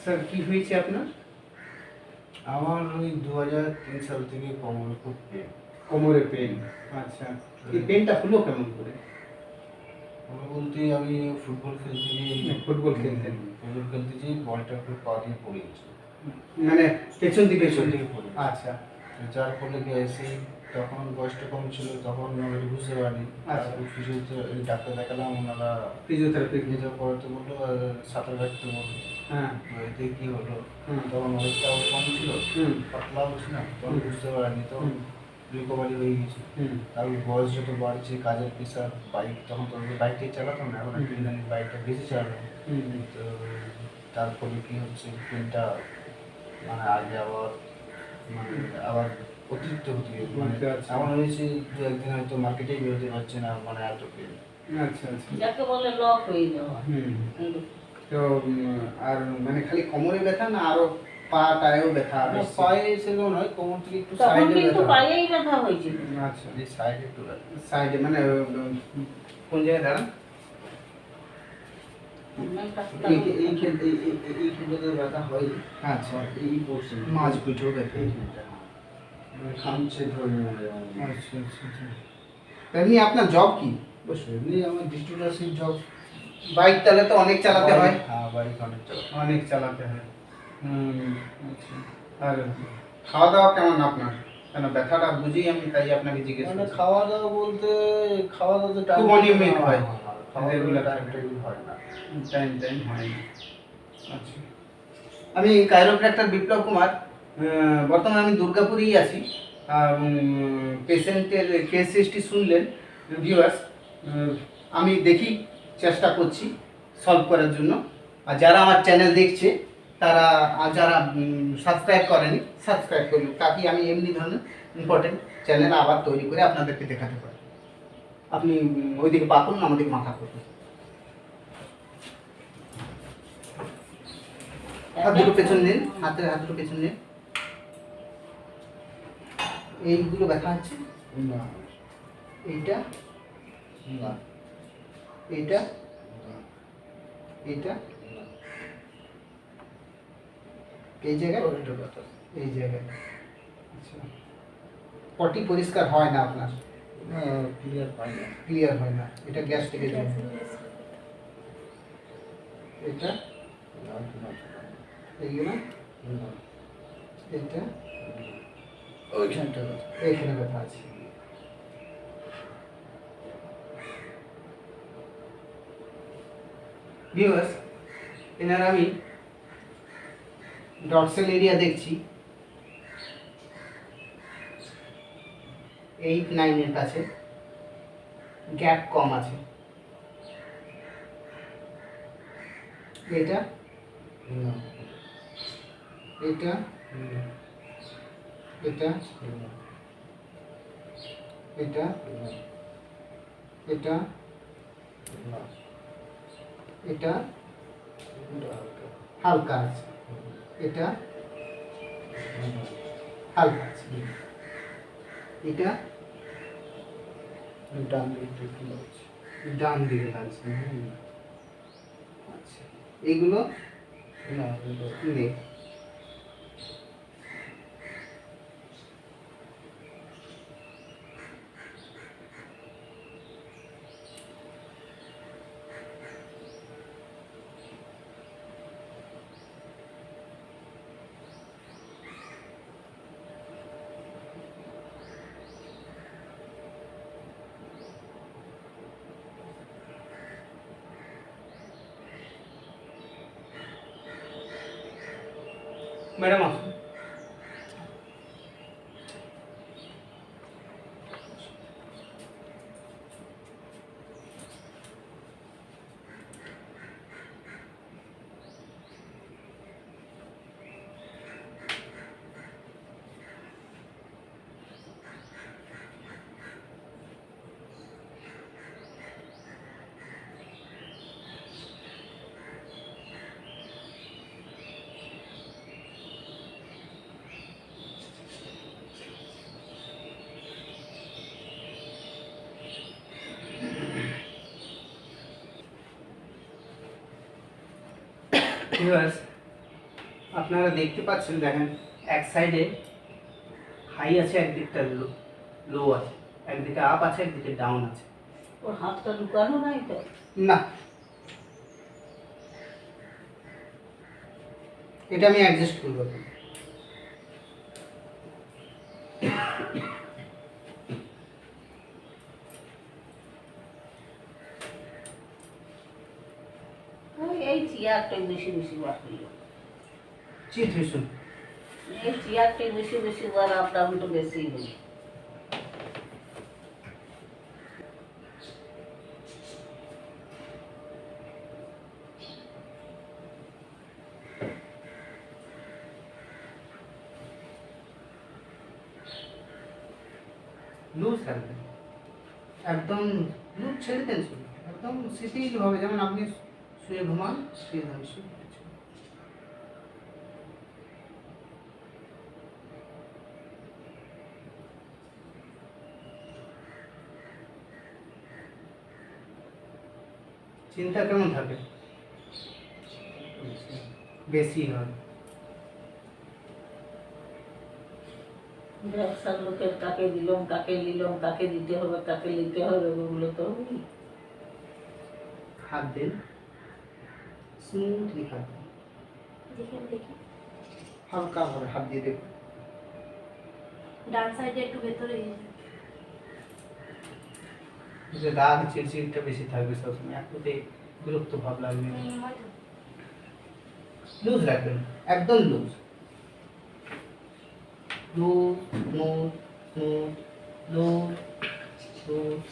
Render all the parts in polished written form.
Sir কি হয়েছে আপনার? আমার ওই 2003 সাল থেকে কোমরে খুব পেন। কোমরে পেন। আচ্ছা, এই পেনটা হলো কেমন করে? বলতে আমি ফুটবল খেলতে গিয়ে ফুটবল খেলতেন? ফুটবল খেলতে গিয়ে বলটা একটু পা দিয়ে পড়ে গেছে, মানে পেছন দিকে পড়ে। আচ্ছা যার ফলে গেছে, তখন বয়সটা কম ছিল, তখন আমি বুঝতে পারিনি। আচ্ছা। ডাক্তার দেখালাম, ওনারা ফিজিওথেরাপি করাতে বললো আর সাঁতার কাটতে বললো। হ্যাঁ। এতে কী হলো, হুম। তখন ওয়েটটাও কম ছিল, হুম। পাতলাও ছিলাম, তখন বুঝতে পারিনি, তখন রিকভারি হয়ে গেছে। হুম। তারপর বয়স যত বাড়ছে, কাজের প্রেশার, বাইক তখন তো বাইকটাই চালাতাম না, এখন একটু ইদানিং বাইকটা বেশি চালানো। তো তার ফলে কী হচ্ছে, পেনটা মানে আগে আবার মানে আবার অতিরিক্ত হতে গেছে, মানে এমন হয়েছে দু একদিন হয়তো মার্কেটেই বেরোতে পারছে না, মানে এত পেন। আচ্ছা আচ্ছা, যাকে বলে লক হয়ে যাওয়া। তো আর মানে খালি কোমরে ব্যথা না আরো পা টায়েও ব্যথা? পায়ে সেরকম নয়, কোমর থেকে একটু তখন সাইডে কিন্তু ব্যথা। পায়েই ব্যথা হয়েছিল। আচ্ছা, এই সাইডে একটু ব্যথা। সাইডে মানে কোন জায়গায় দাঁড়ান? এই ক্ষেত্রে ব্যথা হয়। আচ্ছা, এই পোর্শন মাঝ পিঠেও ব্যথা। খামছে ধরে। আচ্ছা আচ্ছা আচ্ছা। এমনি আপনার জব কি? এমনি আমার ডিস্ট্রিবিউটারশিপ জব। বাইক তাহলে তো অনেক চালাতে হয়? হ্যাঁ, বাইক অনেক চালাতে হয়। অনেক চালাতে হয়। আচ্ছা। আর খাওয়া দাওয়া কেমন আপনার? কেন ব্যথাটা বুঝি আমি, তাই আপনাকে জিজ্ঞেস মানে করছি। খাওয়া দাওয়া বলতে, খাওয়া দাওয়া তো খুব অনিয়মিত হয়। রেগুলার টাইম হয় না। টাইম হয় না। আচ্ছা, আমি কাইরোপ্র্যাক্টর বিপ্লব কুমার। বর্তমানে আমি দুর্গাপুরেই আছি। পেশেন্টের কেস হিস্ট্রি শুনলেন ভিউয়ার্স, আমি দেখি চেষ্টা করছি সলভ করার জন্য। আর যারা আমার চ্যানেল দেখছে তারা, যারা সাবস্ক্রাইব করেনি সাবস্ক্রাইব করুন, তাকে আমি এমনি ধরনের ইম্পর্টেন্ট চ্যানেল আবার তৈরি করে আপনাদেরকে দেখাতে পারি। আপনি ওইদিকে পা করুন, আমাদেরকে মাথা করুন। হাত দুটো পেছন নিন, হাত দুটো পেছন নিন। এইগুলো ব্যথা হচ্ছে না, এইটা, না, এইটা, এইটা, এই জায়গায়, এই জায়গায়। আচ্ছা, পটি পরিষ্কার হয় না আপনার? ক্লিয়ার পাই না। ক্লিয়ার হয় না, এটা গ্যাস থেকে যায়। এটা, এইগুলো, এটা, ওইখানটা এইখানে ব্যথা আছে। ভিউয়ার্স, এনার আমি ডরসাল এরিয়া দেখছি 8-9 এর কাছে গ্যাপ কম আছে। এটা, এটা, এটা, এটা, এটা, এটা হালকা আছে, এটা হালকা আছে, এটা ডান দিকে একটু লাগছে। ডান দিকে লাগছে। আচ্ছা, এইগুলো না, নেই। ম্যাডাম আসুন। ভিউয়ার্স, আপনারা দেখতে পাচ্ছেন, দেখেন এক সাইডে হাই আছে, একদিকটা লো আছে, একদিকে আপ আছে, একদিকে ডাউন আছে। ওর হাতটা ঢুকানো নাই তো? না, এটা আমি অ্যাডজাস্ট করবো এখন। এই চেয়ারটাই বেশি বেশি বার হইল। চিত হইসুন। এই চেয়ারটাই বেশি বেশি বার, আপ ডাউন তো বেশি হইল। লুজ রাখবেন, একদম লুজ ছেড়ে দেন, শুধু একদম শিথিলভাবে, যেমন আপনি শুয়ে ঘুমান সেইভাবে শুয়ে পড়েছেন। চিন্তা কেমন থাকে? বেশি হয়। ব্যবসার লোকের কাকে দিলাম, কাকে নিলাম, কাকে দিতে হবে, কাকে নিতে হবে, ওগুলো তো হাত দেন, স্মুথলি হাত দেন, দেখি দেখি হালকা করে হাত দিয়ে দেখুন। ডান সাইডে একটু ভেতরে যে রাগ চিড়চিড়টা বেশি থাকবে সবসময়, একটুতে বিরক্ত ভাব লাগবে। হয়তো লুজ রাখবেন, একদম loose, loose, smooth, smooth, loose, loose.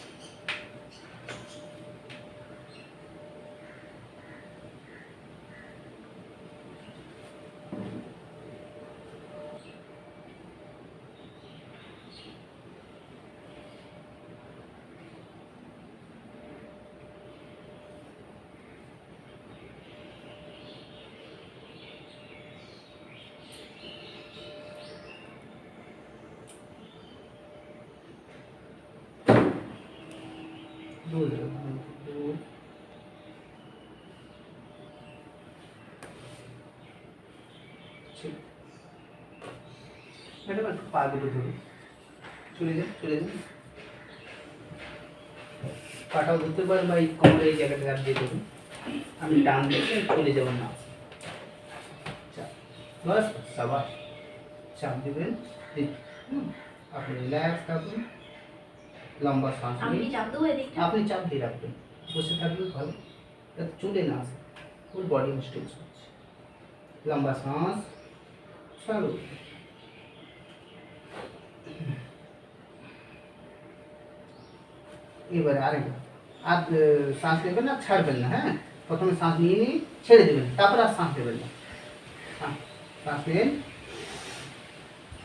Loose রাখবেন, লুজ। ঠিক। ম্যাডাম একটু পা দুটো ধরুন, চলে যান, চলে যান। পাটাও ধরতে পারেন বা এই কোমরে এই জায়গাটা হাত দিয়ে ধরুন। আমি টান দিচ্ছি, চলে যাবেন না। চাপ, বাস সাবাস, চাপ দেবেন। আপনি রিল্যাক্স থাকুন, লম্বা শ্বাস আমি নিন। কি চাপ দেবো এদিকটা? আপনি চাপ দিয়ে রাখবেন, বসে থাকলে ভালো, যাতে চলে না আসে, ফুল বডি স্ট্রেচ হচ্ছে। লম্বা শ্বাস ছাড়ো। এবারে আরেকবার, আর শ্বাস নেবেন না, ছাড়বেন না। হ্যাঁ, প্রথমে শ্বাস নিয়ে নিয়ে ছেড়ে দেবেন, তারপর আর শ্বাস নেবেন না। শ্বাস নেন,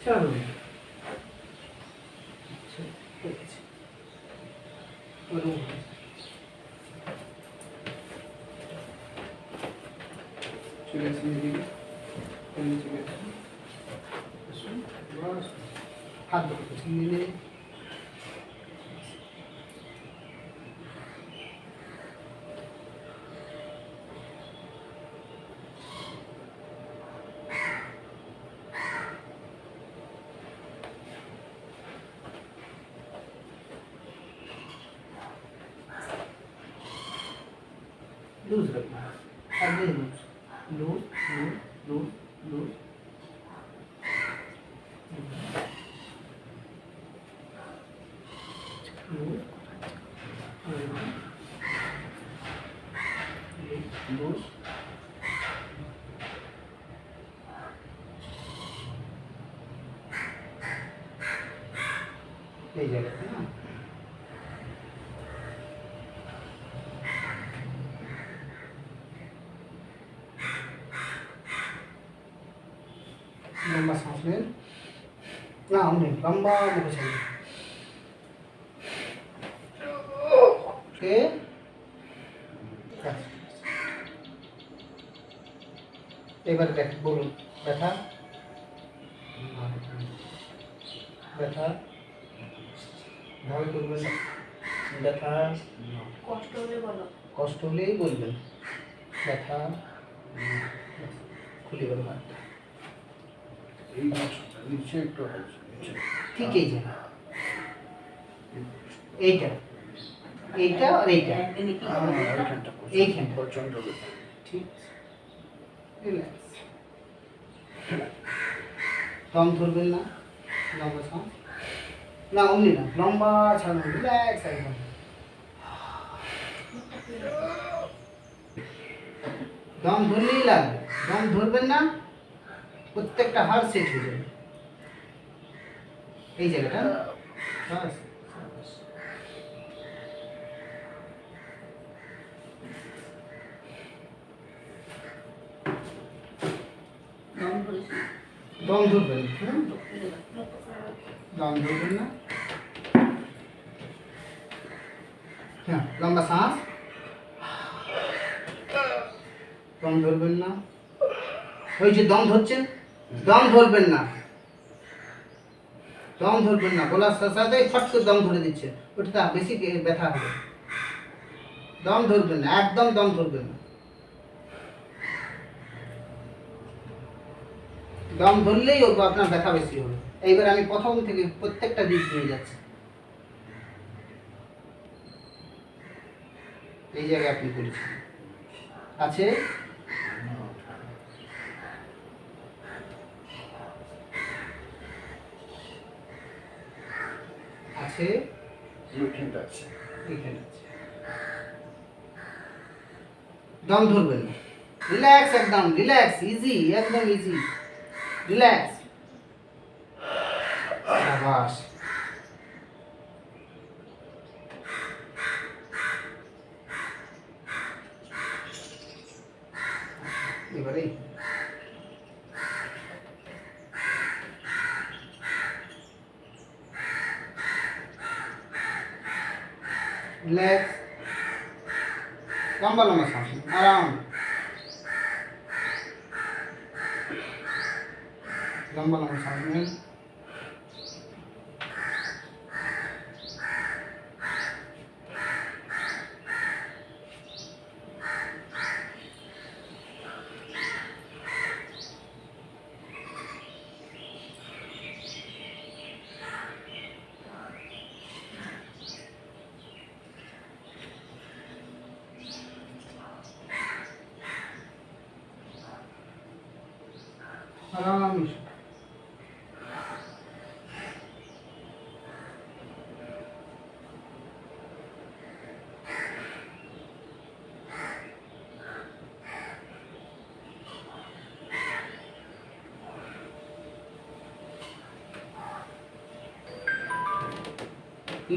ছাড়ুন। আচ্ছা, ঠিক আছে। ওরকম চলে আসুন এদিকে, এখানে চলে আসুন, আসুন, বাস। হাত দুটো পেছনে নিয়ে নিন। लूज रखना, आगे loose, loose, loose, loose, loose. Loose, loose. এই জায়গাতে না, लंबा सांस लें ना, हमने लंबा मुख चाहिए। ओके, एक बार देख बोलो, बैठा बैठा, ভাবে বলবেন, ব্যথা কষ্ট হলে বলো। কষ্ট হলেই বলবেন, ব্যথা খুলে গেল হাতটা। এই মাংসটা নিচে একটু হয়েছে নিচে। ঠিক এই জায়গা, এইটা এইটা আর এইটা, একদিনে কি হ্যাঁ, হবে? এইখানটা এইখানটা। প্রচণ্ড ব্যথা। ঠিক রিল্যাক্স। দম ধরবেন না, লম্বা ছাড় না, অমনি না, লম্বা ছাড়ুন, রিল্যাক্স একদম। দম ধরলেই লাগবে, দম ধরবেন না, প্রত্যেকটা হাড় সেট হয়ে যাবে। এই জায়গাটা বাস। দম ধরিস না। দম ধরবেন, দম ধরবেন না। হ্যাঁ, লম্বা শ্বাস, দম ধরবেন না। ওই যে দম ধরছেন, দম ধরবেন না, দম ধরবেন না, বলার সাথে সাথে ফট করে দম ধরে দিচ্ছেন, ওটা বেশি ব্যথা হবে। দম ধরবেন না, একদম দম ধরবেন না। দম ধরলেই ওর আপনার ব্যথা বেশি হবে। এইবার আমি প্রথম থেকে প্রত্যেকটা দিক নিয়ে যাচ্ছি। এই জায়গায় আপনি করেছেন আছে, আছে, এইখানটা আছে। এখানে আছে। দম ধরবেন না, রিল্যাক্স, একদম রিল্যাক্স, ইজি, একদম ইজি, রিল্যাক্স। শাবাশ। এবারে রিল্যাক্স, লম্বা লম্বা শ্বাস নিন, আরাম, লম্বা লম্বা শ্বাস নিন। আরাম।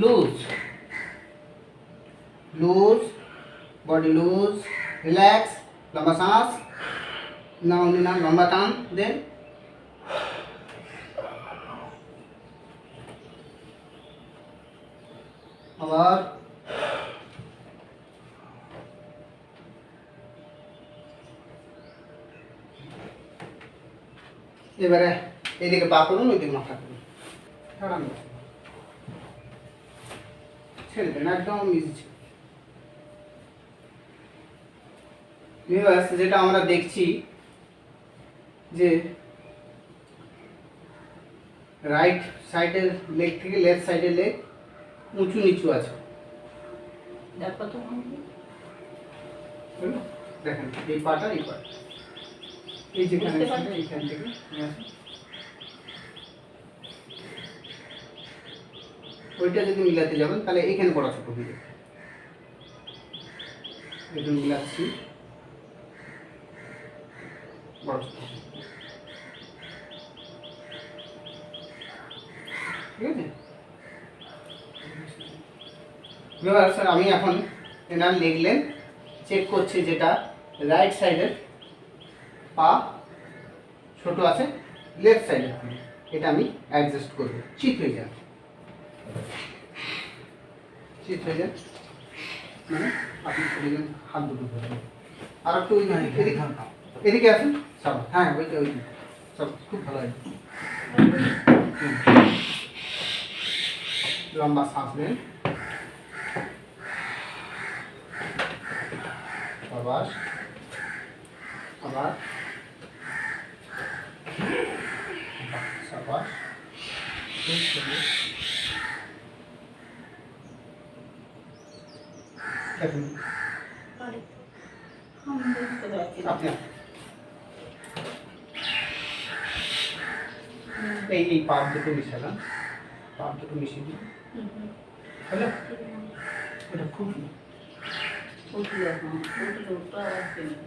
Loose, loose, body loose, relax, লম্বা শ্বাস নাও, না লম্বা টান দেন। আবার এবারে এইদিকে পা করুন, ওইদিকে মাথা করুন, আরাম করে। ছেড়ে দেন, একদম ইজি। ভিউয়ার্স, যেটা আমরা দেখছি যে রাইট সাইডের লেগ থেকে লেফট সাইডের লেগ উঁচু নিচু আছে। দেখো তো দেখেন এই পাটা, এই পাটা, এই যেখানে বুঝতে পারছি। এইখান থেকে নিয়ে আসুন। ওইটা যদি মিলাতে যাবেন তাহলে এইখানে বড় ছোট হয়ে যাবে। এটা মিলাচ্ছি, বড় ছোট, ঠিক আছে। ভিউয়ার্স, আমি এখন এনার লেগ লেন্থ চেক করছি, যেটা রাইট সাইডের পা ছোট আছে, লেফট সাইডের এটা আমি অ্যাডজাস্ট করব। চিত হয়ে যান, চিত হয়ে যান, মানে আপনি চলে যান, হাত দুটো ধরবেন। আর একটু ওই এদিকে, এদিকে আসুন সব। হ্যাঁ, ওইটা ওই সব খুব ভালো হয়। লম্বা শ্বাস নেন, আবার আবার সাবাস, খুব সুন্দর। দেখুন, আরেকটু। আমি বুঝতে পারছি না। আপনি এই পাপ দুটো মিশালাম, পাপ দুটো মিশিয়ে দিন, হলো? এটা ফুটলো। উঠলো, হ্যাঁ, উঠলো, উঠলো, আবার ফেললো।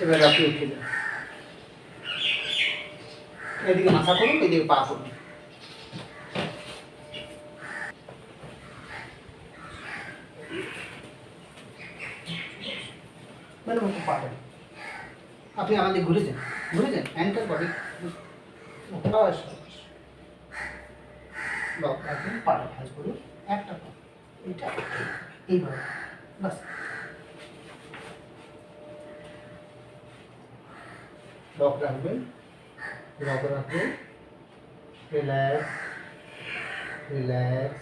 এবার আপনি উঠে যান, এদিকে মাথা করুন, এদিকে পা করুন। ম্যাডাম একটু পাটা, আপনি আমাদের ঘুরে যান, ঘুরে যান, অ্যান্টার বডি, আপনি পাটা ভাঁজ করুন, একটা পা, এইটা এইভাবে, বাস। লক রাখবেন, লক রাখবেন, রিল্যাক্স, রিল্যাক্স,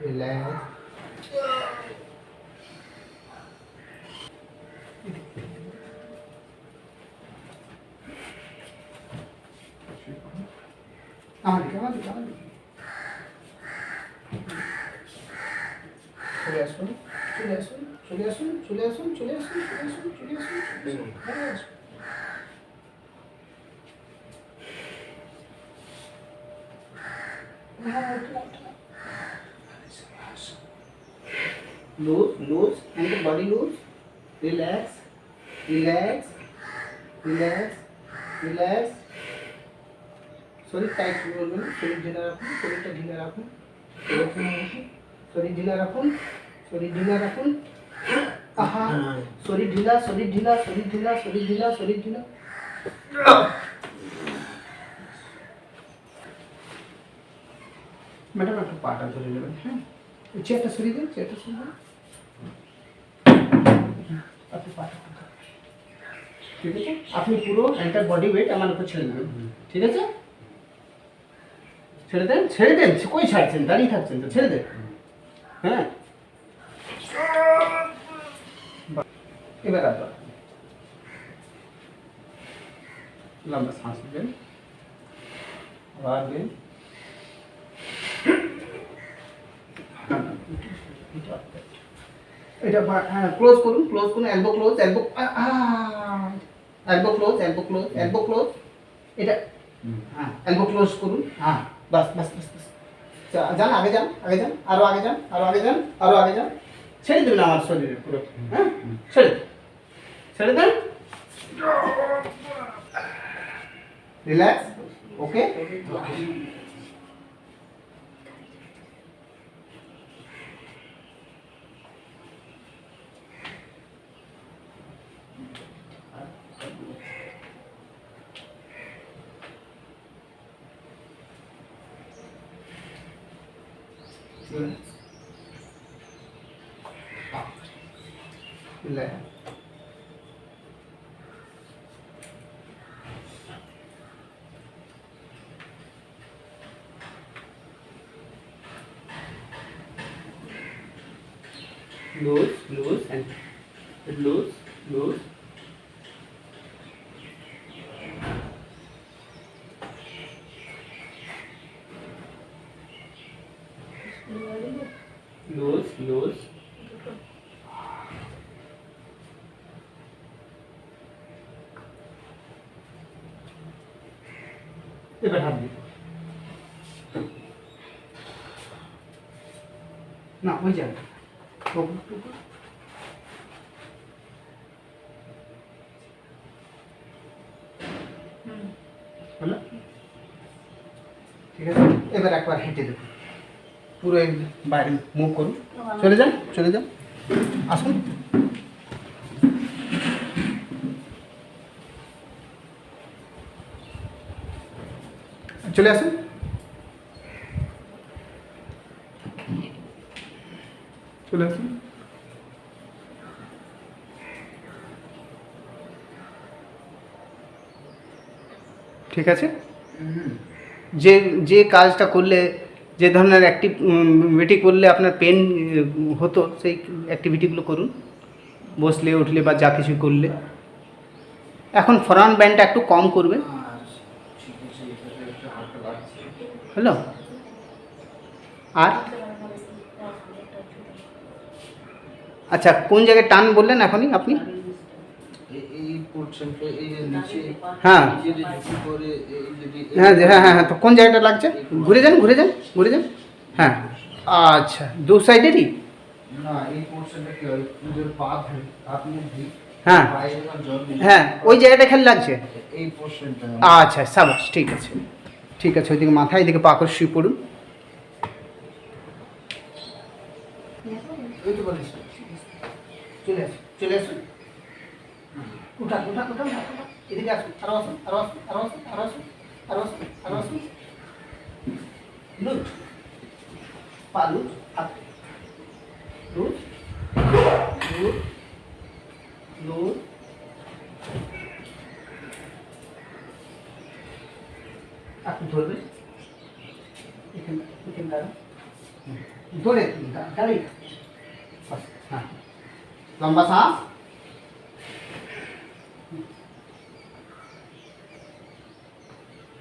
রিল্যাক্স। আমাদের চলে আসুন, চলে আসুন, চলে আসুন, চলে আসুন, চলে আসুন, চলে আসুন, চলে আসুন, চলে আসুন, চলে আসুন। Loose, loose, and the body loose. Relax, relax, relax, relax. শরীর টাইট করবেন, শরীর ঢিলা রাখুন, শরীরটা ঢিলা রাখুন, শরীর ঢিলা রাখুন, শরীর ঢিলা রাখুন। আহা, শরীর ঢিলা, শরীর ঢিলা, শরীর ঢিলা, শরীর ঢিলা, শরীর ঢিলা। ম্যাডাম একটু পাটা ধরে নেবেন, হ্যাঁ? চেয়ারটা সরিয়ে দিন, চেয়ারটা সরিয়ে দিন। আপনি পাটা ধরে, ঠিক আছে? আপনি পুরো এন্টার বডি ওয়েট আমার উপর ছেড়ে দেবেন, ঠিক আছে? ছেড়ে দেন, ছেড়ে দেন, কই ছাড়ছেন, দাঁড়িয়ে থাকছেন তো, ছেড়ে দেন, হ্যাঁ? এবার আবার লম্বা শ্বাস নেবেন, আবার নেন, এটা হ্যাঁ ক্লোজ করুন, ক্লোজ করুন, elbow close, elbow elbow close, elbow close, elbow close, এটা হ্যাঁ এলবো ক্লোজ করুন, হ্যাঁ বাস বাস বাস বাস। যান আগে যান, আগে যান, আরো আগে যান, আরো আগে যান, আরো আগে যান। ছেড়ে দেবেন আমার শরীরে পুরো, হ্যাঁ ছেড়ে দেন, ছেড়ে দেন, relax, okay. Relax. Loose, loose, and loose, loose. Loose, loose. এবার হাত দিন, না ওই যান, হলো ঠিক আছে। এবার একবার হেঁটে দেবো, পুরো বাইরে মুভ করুন, চলে যান, চলে যান, আসুন, চলে আসুন, চলে আসুন, ঠিক আছে। যে যে কাজটা করলে, যে ধরনের অ্যাক্টিভিটি করলে আপনার পেন হতো, সেই অ্যাক্টিভিটিগুলো করুন, বসলে উঠলে বা যা কিছু করলে। এখন ফরওয়ার্ড ব্যান্ডটা একটু কম করবেন। ঠিক আছে, এটাতে একটা হালকা লাগছে। হলো? আর আচ্ছা, কোন জায়গায় টান বললেন এখনই আপনি? এই পোর্শনটা, এই যে নিচে, হ্যাঁ নিচে যে ঝুঁকি করে, এই যদি হ্যাঁ হ্যাঁ হ্যাঁ হ্যাঁ, তো কোন জায়গাটা লাগছে? ঘুরে যান ঘুরে যান ঘুরে যান। হ্যাঁ, আচ্ছা, দু সাইডেরই? না, এই পোর্শনটা কি হয়, নিজের পা ধরে আপনি হ্যাঁ পায়ে যখন জল দিই, হ্যাঁ, ওই জায়গাটা খেয়াল লাগছে। এই পোর্শনটা আচ্ছা, সাবাস, ঠিক আছে ঠিক আছে। ওইদিকে মাথা, এদিকে পা করে শুয়ে পড়ুন। ওই তো বলিস। চলে আসুন চলে আসুন, উঠান উঠান উঠান উঠান, এদিকে আসুন, আরো আসুন আরো আসুন আরো আসুন আরো আসুন আরো আসুন আরো আসুন। লুজ, পা লুজ, হাত লুজ লুজ লুজ। আপনি ধরবেন এখানে, এখানে দাঁড়ান, ধরে দাঁড়িয়ে, হ্যাঁ, লম্বা শ্বাস,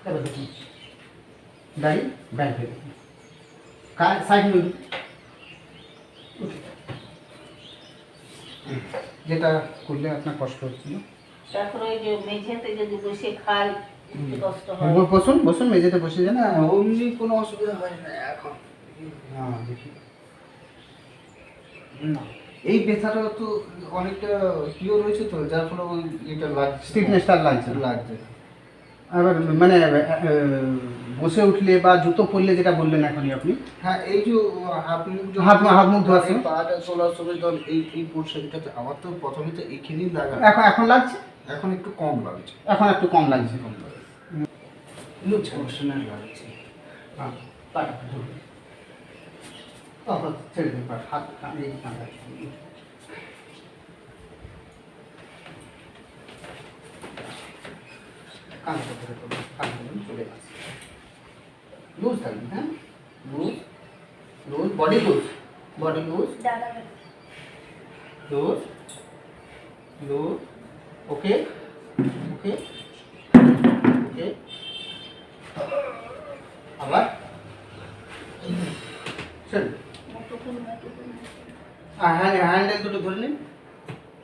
এবার দেখুন দাঁড়িয়ে ব্যান্ড হয়ে দেখুন, সাইড মুভ, যেটা করলে আপনার কষ্ট হচ্ছিল। তারপরে ওই যে মেঝেতে যদি বসে খাই একটু কষ্ট হয়। বসুন বসুন, মেঝেতে বসে যান। না, অমনি কোনো অসুবিধা হয় না এখন। হ্যাঁ দেখি, না, এই ব্যথাটা তো অনেকটা পিওর রয়েছে তো, যার ফলে ওই এটা লাগছে, স্টিফনেসটা লাগছে না। লাগছে। আবার মানে বসে উঠলে বা জুতো পরলে, যেটা বললেন এখনই আপনি, হ্যাঁ, এই যে হাত মুখ হাত মুখ ধোয়ার সময়? পাটা চলার সময় ধর এই পোর্শনটাতে আমার তো প্রথমে তো এইখানেই লাগা, এখন এখন লাগছে, এখন একটু কম লাগছে, এখন একটু কম লাগছে। কম লাগছে, লুজ পোর্শনাল লাগছে। হ্যাঁ, পাটা ধরুন, তখন ছেড়ে দিন পাটা, হাত এই কাঁধে কাঁধে ধরে করুন, কাঁধে ধরুন, চলে আসছে। লুজ থাকবে, হ্যাঁ, loose loose, body loose, body loose দাদা loose loose, okay okay okay. আবার চলুন, হ্যান্ডেল দুটো ধরে নিন,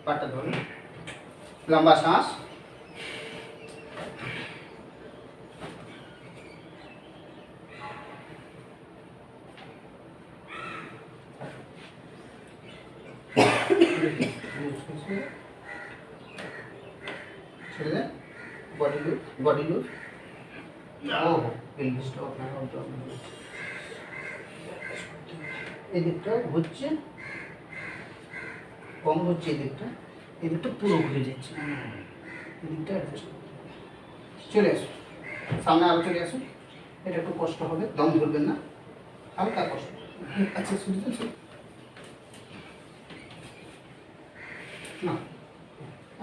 পাটা ধরুন, লম্বা শ্বাস, ছেড়ে দেন, বডি লুজ বডি লুজ। ও পেলভিসটা আপনার এদিকটা ঘুরছে, কম ঘুরছে এদিকটা, এদিকটা পুরো ঘুরে যাচ্ছে, এদিকটা অ্যাডজাস্ট করতে হবে। চলে আসুন সামনে, আরো চলে আসুন। এটা একটু কষ্ট হবে, দম ধরবেন না, হালকা কষ্ট। আচ্ছা শুনছেন না,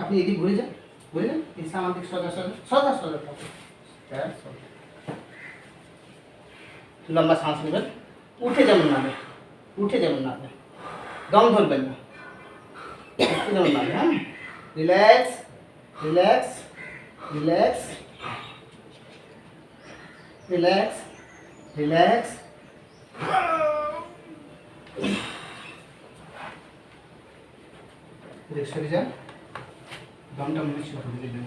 আপনি এদিক ঘুরে যান, ঘুরে যান, এই সামাজিক সদা সদা সদা সদা থাকুন। লম্বা শ্বাস নেবেন, উঠে যেমন নামে, উঠে যেমন নামে, দম ধরবেন না, উঠে যেমন নামে। হ্যাঁ, relax relax relax relax relax. সরে যান, দমটা মনে ছিল ধরে দিলেন,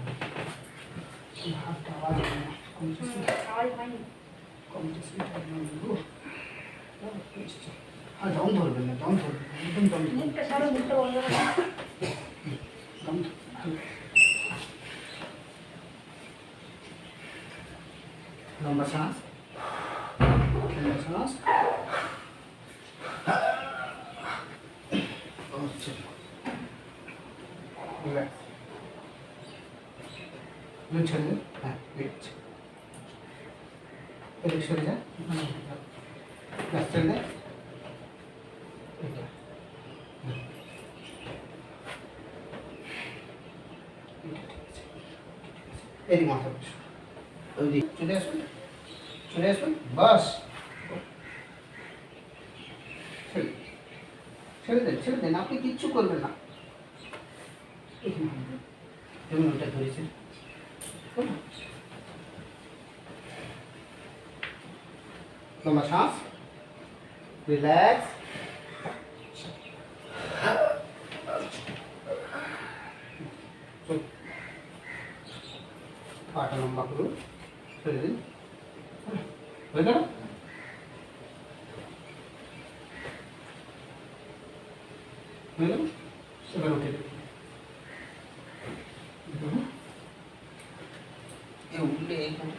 হাতটা আওয়াজ হবে না, আওয়াজ হয়নি। আর দম ধরবেন না, দম ধরবেন না, একদম দম ধরবেন না। মুখটা সারো, মুখটা বন্ধ করো। দম ধরবেন না। লম্বা শ্বাস, লম্বা শ্বাস, রিল্যাক্স, ছেড়ে দেন, হ্যাঁ রিল্যাক্স, এদিক সরে যান, ছেড়ে দেন, এদিক মাথা বসে, ওইদিক চলে আসুন, চলে আসুন। বাস ছেড়ে দেন আপনি কিচ্ছু করবেন না। তুমি ওটা ধরেছেন, লম্বা শ্বাস, রিল্যাক্স। পাটা লম্বা করুন, ছেড়ে দিন, হয়ে গেল। হয়ে গেল, এবার উঠে দিন। উঠলে এইখানে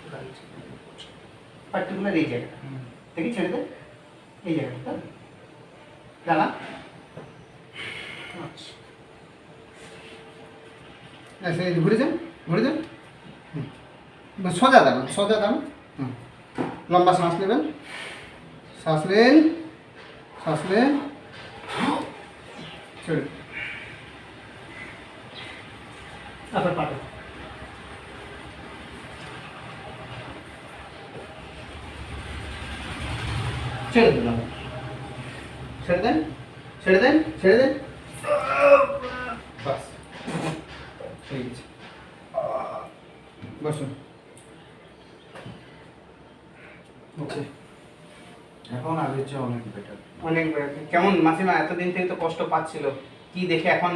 পার্টিকুলার এই জায়গাটা দেখি, ছেড়ে দেন এই জায়গাটা, দাঁড়া। আচ্ছা ঘুরে যান, ঘুরে যান, সোজা দাঁড়ান, সোজা দাঁড়ান। লম্বা শ্বাস নেবেন, শ্বাস নেন, শ্বাস নেন, ছেড়ে আবার পাটা ছেড়ে দিলাম, ছেড়ে দেন, ছেড়ে দেন, ছেড়ে দেন, বাস হয়ে গেছে। বসুন। ওকে, এখন আগের চেয়ে অনেক বেটার। অনেক কেমন মাসিমা এতদিন থেকে তো কষ্ট পাচ্ছিল, কি দেখে এখন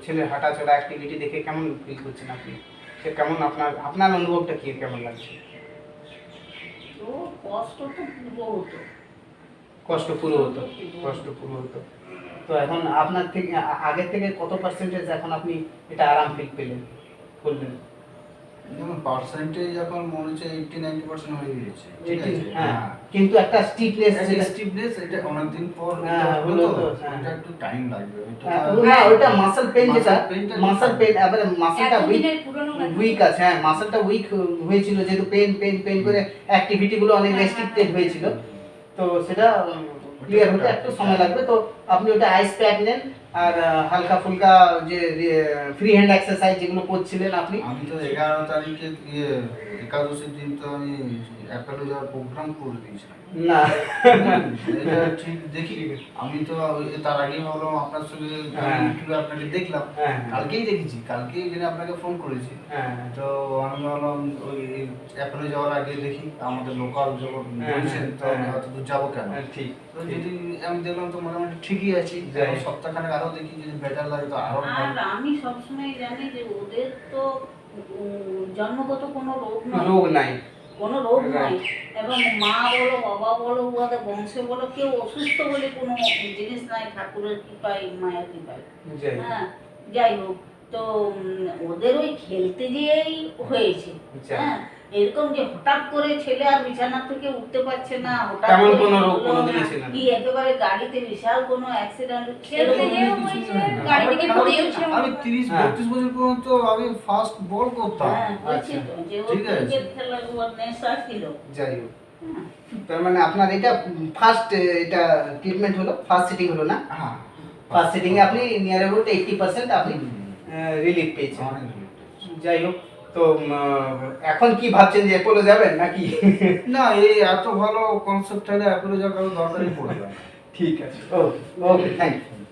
ছেলের হাঁটা চলা অ্যাক্টিভিটি দেখে কেমন ফিল করছেন আপনি? সে কেমন, আপনার আপনার অনুভবটা কি কেমন লাগছে? তো কষ্ট তো পুরো হতো, কষ্ট পুরো হতো, কষ্ট পুরো হতো। তো এখন আপনার থেকে আগের থেকে কত পার্সেন্টেজ এখন আপনি এটা আরাম ফিল পেলেন, করলেন? যেমন পার্সেন্টেজ এখন মনে হচ্ছে 80-90% হয়ে গেছে, ঠিক আছে। হ্যাঁ, কিন্তু একটা স্টিফনেস, স্টিফনেস এটা অনেকদিন পর হলো তো, এটা একটু টাইম লাগবে। না ওটা মাসল পেন, যেটা painটা মাসল পেন, এবারে মাসলটা এতদিনের পুরনো উইক আছে। হ্যাঁ, মাসলটা উইক হয়েছিল যেহেতু পেন করে অ্যাক্টিভিটি গুলো অনেক রেস্ট্রিক্টেড হয়েছিল, তো সেটা ক্লিয়ার হতে একটু সময় লাগবে। তো আপনি ওটা আইস প্যাক নেন, আর হালকা ফুলকা যে ফ্রি হ্যান্ড এক্সারসাইজ যেগুলো করছিলেন আপনি। আমি তো 11 তারিখে একাদশীর দিন তো আমি অ্যাপেলে যাওয়ার প্রোগ্রাম করে দিয়েছিলাম। না এটা ঠিক দেখি, আমি তো তার আগেই ভাবলাম আপনার সঙ্গে ইউটিউবে আপনাকে দেখলাম, কালকেই দেখেছি, কালকেই এখানে আপনাকে ফোন করেছি। তো আমি ভাবলাম ওই অ্যাপেলে যাওয়ার আগে দেখি আমাদের লোকাল যখন বলছেন তো আমি হয়তো দূর যাবো কেন। ঠিক, তো যদি আমি দেখলাম তো মোটামুটি ঠিকই আছি, সপ্তাহখানেক আরও দেখি যদি বেটার লাগে তো আরও আর আমি সবসময় জানি যে ওদের তো জন্মগত কোনো রোগ নাই, কোনো রোগ নাই, এবং মা বলো বাবা বলো ওদের বংশে বলো কেউ অসুস্থ বলে কোনো জিনিস নাই, ঠাকুরের কৃপায় মায়ের কৃপায়। হ্যাঁ, যাই হোক, তো ওদের ওই খেলতে গিয়েই হয়েছে। হ্যাঁ, এরকম যে হঠাৎ করে ছেলে আর বিছানা থেকে উঠতে পারছে না, হঠাৎ তেমন করে কোনো রোগ হলো কোনোদিনই না, ছিল না। কি একেবারে গাড়িতে বিশাল কোনো অ্যাক্সিডেন্ট, খেলতে গিয়েও হয়েছে, গাড়ি থেকে পড়েওছে। আমি 30-32 বছর পর্যন্ত আমি ফার্স্ট বল করতাম। হ্যাঁ, বলছি তো যে ওর ঠিক আছে। ক্রিকেট খেলার ওর নেশা ছিল। যাই হোক, তার মানে আপনার এটা ফার্স্ট, এটা ট্রিটমেন্ট হলো, ফার্স্ট সিটিং হলো না? হ্যাঁ, ফার্স্ট সিটিং এ আপনি নিয়ার অ্যাবাউট 80% আপনি রিলিফ পেয়েছেন। যাই হোক, তো এখন কি ভাবছেন যে অ্যাপোলো যাবেন নাকি? না, এই এত ভালো কনসেপ্ট হলে অ্যাপেলে যাওয়ার কারো দরকারই পড়বে না। ঠিক আছে, ওকে ওকে, থ্যাংক ইউ।